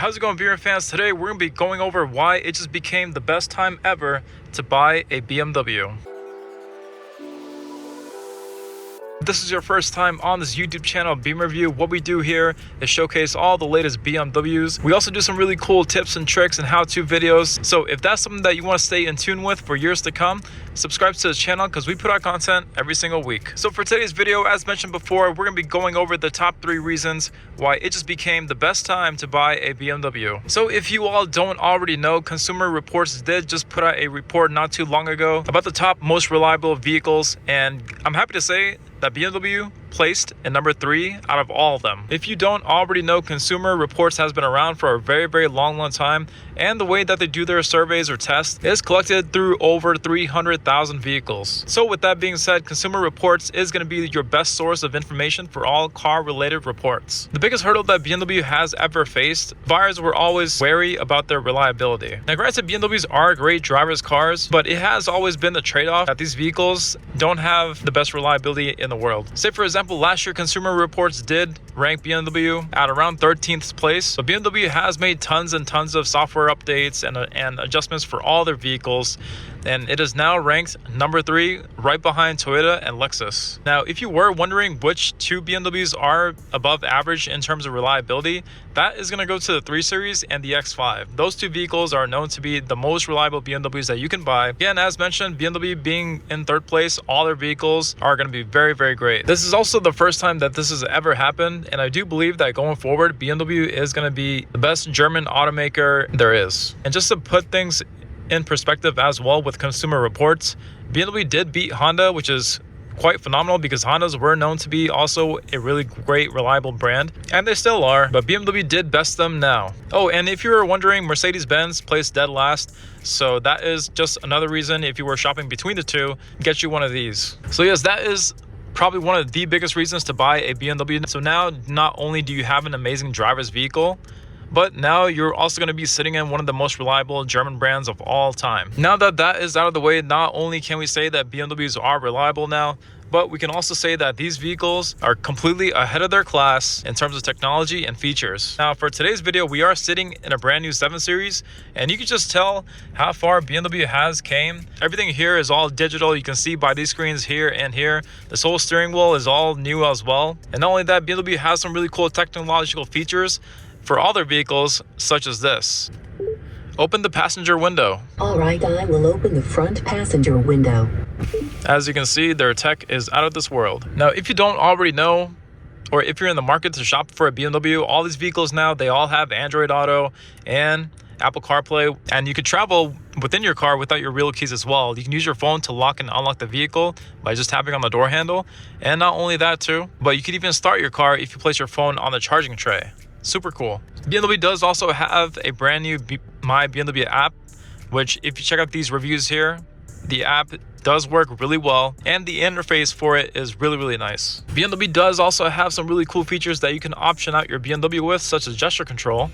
How's it going, viewer fans? Today we're going to be going over why it just became the best time ever to buy a BMW. If this is your first time on this YouTube channel, Beam Review, what we do here is showcase all the latest BMWs. We also do some really cool tips and tricks and how-to videos. So if that's something that you want to stay in tune with for years to come, subscribe to the channel because we put out content every single week. So for today's video, as mentioned before, we're going to be going over the top 3 reasons why it just became the best time to buy a BMW. So if you all don't already know, Consumer Reports did just put out a report not too long ago about the top most reliable vehicles, and I'm happy to say that BMW placed in number 3 out of all of them. If you don't already know, Consumer Reports has been around for a very long time, and the way that they do their surveys or tests is collected through over 300,000 vehicles. So with that being said, Consumer Reports is going to be your best source of information for all car related reports. The biggest hurdle that BMW has ever faced, buyers were always wary about their reliability. Now granted, BMWs are great driver's cars, but it has always been the trade-off that these vehicles don't have the best reliability in the world. Say for example, last year Consumer Reports did rank BMW at around 13th place, but BMW has made tons and tons of software updates and adjustments for all their vehicles, and it is now ranked number 3, right behind Toyota and Lexus. Now if you were wondering which 2 BMWs are above average in terms of reliability, that is going to go to the 3 Series and the X5. Those 2 vehicles are known to be the most reliable BMWs that you can buy. Again, as mentioned, BMW being in 3rd place, all their vehicles are going to be very great. This is also the first time that this has ever happened, and I do believe that going forward, BMW is going to be the best German automaker there is. And just to put things in perspective as well with Consumer Reports, BMW did beat Honda, which is quite phenomenal because Hondas were known to be also a really great, reliable brand, and they still are, but BMW did best them now. Oh, and if you were wondering, Mercedes-Benz placed dead last, so that is just another reason, if you were shopping between the two, get you one of these. So yes, that is probably one of the biggest reasons to buy a BMW. So now not only do you have an amazing driver's vehicle, but now you're also going to be sitting in one of the most reliable German brands of all time. Now that that is out of the way, not only can we say that BMWs are reliable now, but we can also say that these vehicles are completely ahead of their class in terms of technology and features. Now for today's video, we are sitting in a brand new 7 Series, and you can just tell how far BMW has came. Everything here is all digital. You can see by these screens here and here. This whole steering wheel is all new as well. And not only that, BMW has some really cool technological features for all their vehicles, such as this. Open the passenger window. All right, I will open the front passenger window. As you can see, their tech is out of this world. Now, if you don't already know, or if you're in the market to shop for a BMW, all these vehicles now, they all have Android Auto and Apple CarPlay, and you can travel within your car without your real keys as well. You can use your phone to lock and unlock the vehicle by just tapping on the door handle. And not only that too, but you can even start your car if you place your phone on the charging tray. Super cool. BMW does also have a brand new My BMW app, which if you check out these reviews here, the app does work really well, and the interface for it is really nice. BMW does also have some really cool features that you can option out your BMW with, such as gesture control.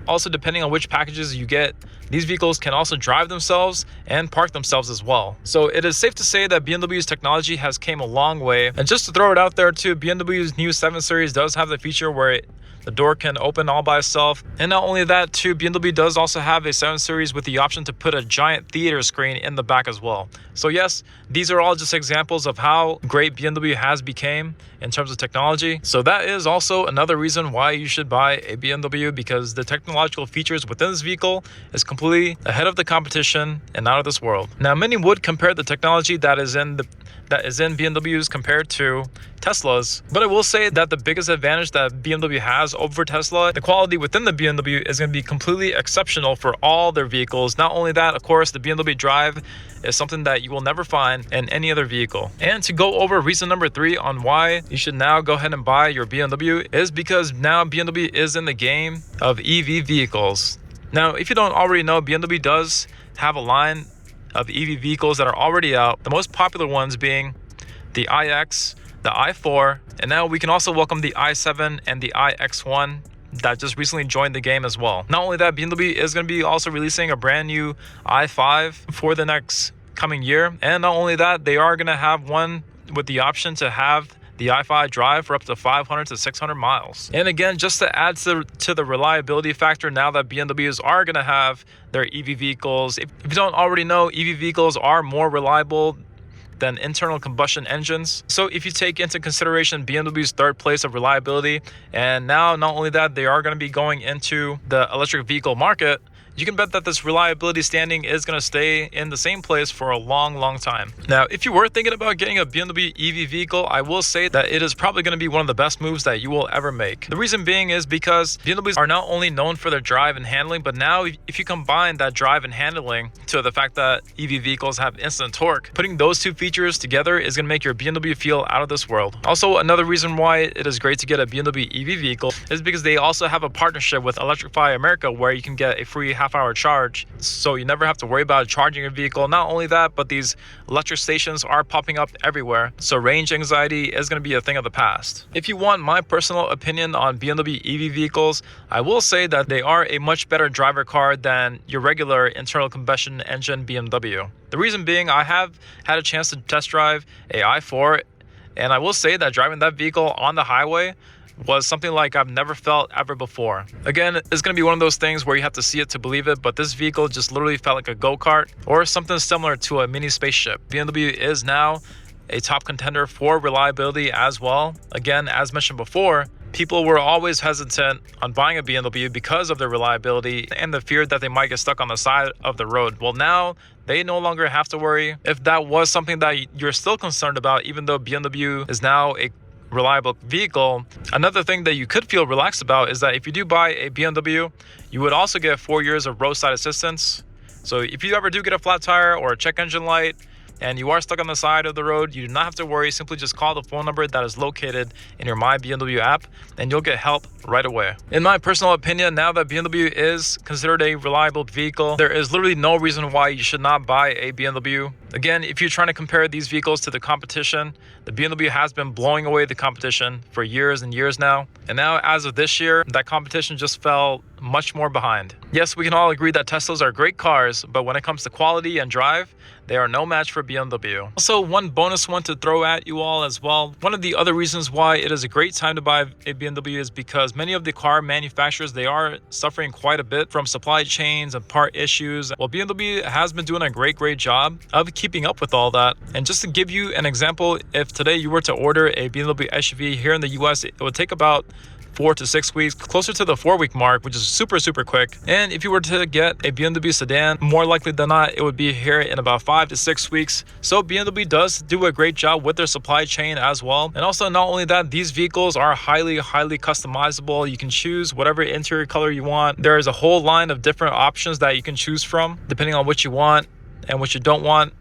Also, depending on which packages you get, these vehicles can also drive themselves and park themselves as well. So it is safe to say that BMW's technology has came a long way. And just to throw it out there too, BMW's new 7 Series does have the feature where the door can open all by itself. And not only that too, BMW does also have a 7 Series with the option to put a giant theater screen in the back as well. So yes, these are all just examples of how great BMW has become in terms of technology. So that is also another reason why you should buy a BMW, because the technological features within this vehicle is completely ahead of the competition and out of this world. Now many would compare the technology that is in BMWs compared to Tesla's, but I will say that the biggest advantage that BMW has over Tesla, the quality within the BMW is going to be completely exceptional for all their vehicles. Not only that, of course, the BMW Drive is something that you will never find in any other vehicle. And to go over reason number 3 on why you should now go ahead and buy your BMW is because now BMW is in the game of EV vehicles. Now, if you don't already know, BMW does have a line of EV vehicles that are already out, the most popular ones being the iX, the i4, and now we can also welcome the i7 and the iX1 that just recently joined the game as well. Not only that, BMW is going to be also releasing a brand new i5 for the next coming year, and not only that, they are going to have one with the option to have the i5 drive for up to 500 to 600 miles. And again, just to add to the reliability factor, now that BMWs are going to have their EV vehicles, if you don't already know, EV vehicles are more reliable than internal combustion engines. So if you take into consideration BMW's third place of reliability, and now not only that, they are going to be going into the electric vehicle market, you can bet that this reliability standing is going to stay in the same place for a long time. Now, if you were thinking about getting a BMW EV vehicle, I will say that it is probably going to be one of the best moves that you will ever make. The reason being is because BMWs are not only known for their drive and handling, but now if you combine that drive and handling to the fact that EV vehicles have instant torque, putting those two features together is going to make your BMW feel out of this world. Also, another reason why it is great to get a BMW EV vehicle is because they also have a partnership with Electrify America, where you can get a free half-hour charge, so you never have to worry about charging your vehicle. Not only that, but these electric stations are popping up everywhere, so range anxiety is going to be a thing of the past. If you want my personal opinion on BMW EV vehicles, I will say that they are a much better driver car than your regular internal combustion engine BMW. The reason being, I have had a chance to test drive a i4, and I will say that driving that vehicle on the highway was something like I've never felt ever before. Again, it's going to be one of those things where you have to see it to believe it, but this vehicle just literally felt like a go-kart or something similar to a mini spaceship. BMW is now a top contender for reliability as well. Again, as mentioned before, people were always hesitant on buying a BMW because of their reliability and the fear that they might get stuck on the side of the road. Well, now they no longer have to worry. If that was something that you're still concerned about, even though BMW is now a reliable vehicle, another thing that you could feel relaxed about is that if you do buy a BMW, you would also get 4 years of roadside assistance. So if you ever do get a flat tire or a check engine light and you are stuck on the side of the road, you do not have to worry. Simply just call the phone number that is located in your My BMW app and you'll get help right away. In my personal opinion, now that BMW is considered a reliable vehicle, there is literally no reason why you should not buy a BMW. Again, if you're trying to compare these vehicles to the competition, the BMW has been blowing away the competition for years and years now. And now, as of this year, that competition just fell much more behind. Yes, we can all agree that Teslas are great cars, but when it comes to quality and drive, they are no match for BMW. Also, one bonus one to throw at you all as well. One of the other reasons why it is a great time to buy a BMW is because many of the car manufacturers, they are suffering quite a bit from supply chains and part issues. Well, BMW has been doing a great job of keeping up with all that. And just to give you an example, if today you were to order a BMW SUV here in the US, it would take about 4 to 6 weeks, closer to the 4-week mark, which is super quick. And if you were to get a BMW sedan, more likely than not, it would be here in about 5 to 6 weeks. So BMW does do a great job with their supply chain as well. And also, not only that, these vehicles are highly customizable. You can choose whatever interior color you want. There is a whole line of different options that you can choose from, depending on what you want and what you don't want.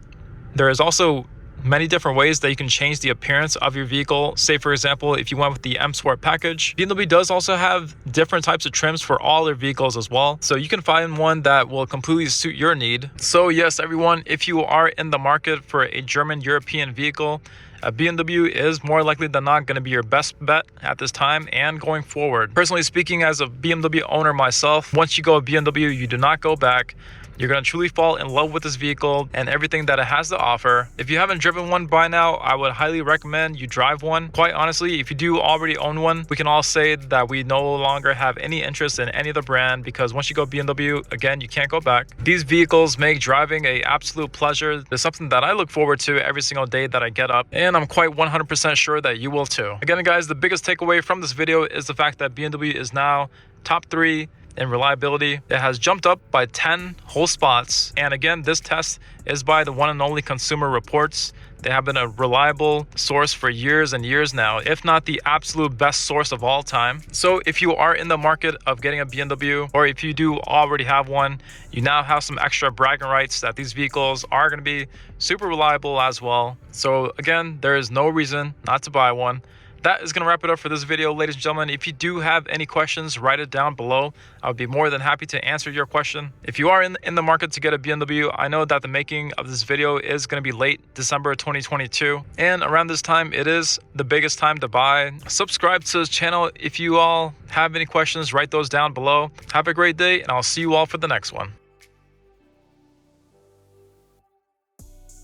There is also many different ways that you can change the appearance of your vehicle. Say, for example, if you went with the M Sport package, BMW does also have different types of trims for all their vehicles as well. So you can find one that will completely suit your need. So yes, everyone, if you are in the market for a German European vehicle, a BMW is more likely than not going to be your best bet at this time and going forward. Personally speaking, as a BMW owner myself, once you go a BMW, you do not go back. You're going to truly fall in love with this vehicle and everything that it has to offer. If you haven't driven one by now, I would highly recommend you drive one. Quite honestly, if you do already own one, we can all say that we no longer have any interest in any other brand, because once you go BMW, again, you can't go back. These vehicles make driving an absolute pleasure. It's something that I look forward to every single day that I get up, and I'm quite 100% sure that you will too. Again, guys, the biggest takeaway from this video is the fact that BMW is now top 3 in reliability. It has jumped up by 10 whole spots. And again, this test is by the one and only Consumer Reports. They have been a reliable source for years and years now, if not the absolute best source of all time. So if you are in the market of getting a BMW, or if you do already have one, you now have some extra bragging rights that these vehicles are going to be super reliable as well. So again, there is no reason not to buy one. That is going to wrap it up for this video, ladies and gentlemen. If you do have any questions, write it down below. I would be more than happy to answer your question. If you are in the market to get a BMW, I know that the making of this video is going to be late December 2022. And around this time, it is the biggest time to buy. Subscribe to this channel. If you all have any questions, write those down below. Have a great day, and I'll see you all for the next one.